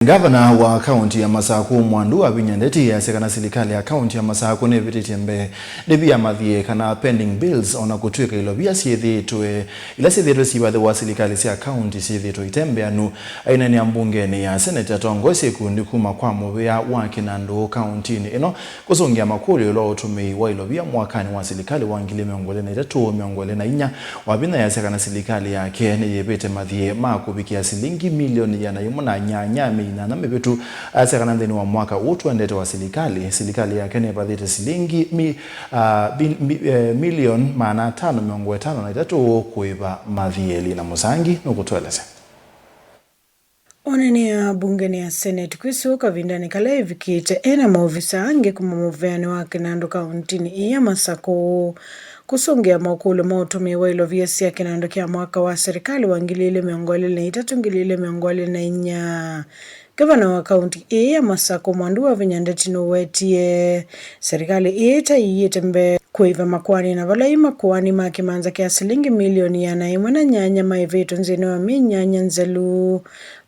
Ngavana wa Kaunti ya Masaku Muandu Wavinya Ndeti yasekana Silikali ya Kaunti ya Masaku Nivititye Mbee Kuiva Mathii kana pending bills Onakutw'Ika Ilovia Syithiitwe ila Syithiitwe Sivathiwa Silikali ya Kaunti Syithiitwe Mbeanu Aineenea Mbungeni ya Senate Atongoesye Ikundi Kuma kwa Muvia wa Kinandu Kauntini ino Kusungia Makulyo lo utumii wa Ilovia mwakani wa Silikali wa 2023 Wavinya yasekana Silikali yake Nituvititye Mathii makubikia shilingi milioni yana nyanya na mebetu asekana ndeni wa mwaka utu Ndeti wa Silikali yake ni badhite shilingi milioni 553 Kuiva Mathii na Musangi nukutweleze. Onakutw'Ika Mbungeni ya Senate kwisuka vindani kale vikite ena maofisa ange kuma Muvia wa Kinandu Kauntini ya Masaku Kusungia Makulyo mautumii wa Ilovia Easya Kinandu kia mwaka wa serikali wa 2023 Gavana wa Kaunti ya Masaku Muandu Wavinya Ndeti Nituvititye serikali iyite Mbee Kuiva makwani na valaima kuwani makimanza kia shilingi milioni yana imwana nyanya maivetu nzine wa minyanya nzelu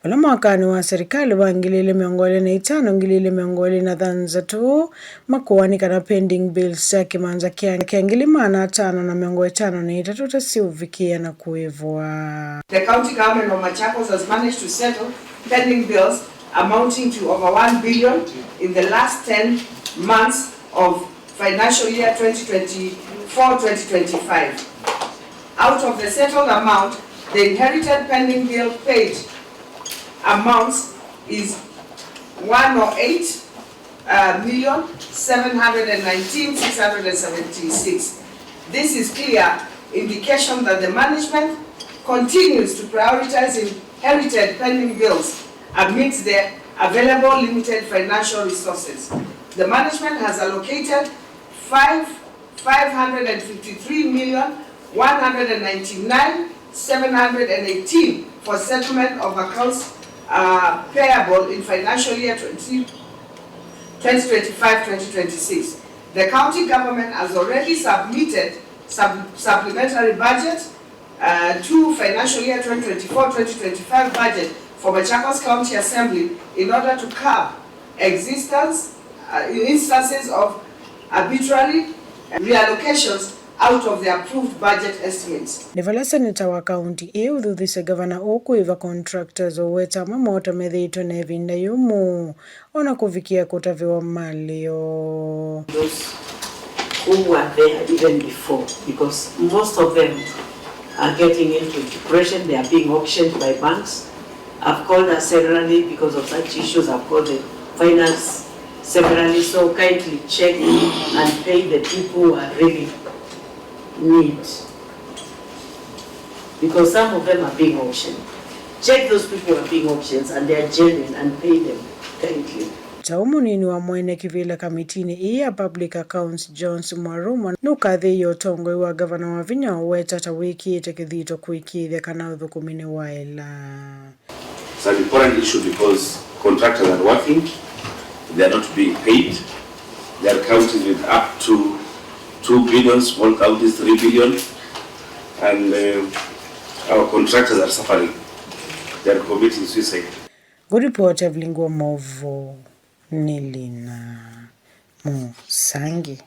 wala mwakani wa serikali wa 2025 makuwani kana pending bills ya kimanza kia 553 tasiuvikia na kuivwa. The county government of Machakos has managed to settle pending bills amounting to over 1 billion in the last 10 months of financial year 2024-2025. Out of the settled amount, the inherited pending bill paid amounts is 108,719,676. This is clear indication that the management continues to prioritize inherited pending bills amidst the available limited financial resources. The management has allocated 593,199,718 for settlement of accounts payable in financial year 2025-2026. The county government has already submitted supplementary budget to financial year 2024-2025 budget for Machakos County Assembly in order to curb instances of arbitrary reallocations out of the approved budget estimates. Nivala Senator wa Kaunti uthuthise Gavana Kuiva contractors oweta mamota metheitwe na evinda yumu ona kuvikia kutaviwa malio. Those who were there even before, because most of them are getting into depression, they are being auctioned by banks. I've called us severally because of such issues. I've called the finance severally, so kindly check and pay the people who are really need, because some of them are being auctioned. Check those people who are being auctioned and they are genuine and pay them kindly. Nini wa mwene kivila kamitini ya Public Accounts Jones Mwaruma nukathiyo Otongoesye wa Gavana Wavinya oweta ta wiki itekithito kuikithia kana uthukumini waela. It's an important issue because contractors are working, they are not being paid. There are counties with up to 2 billion, small counties 3 billion, and our contractors are suffering. They are committing suicide. Good report of Lingua Movo Nilina Musangi.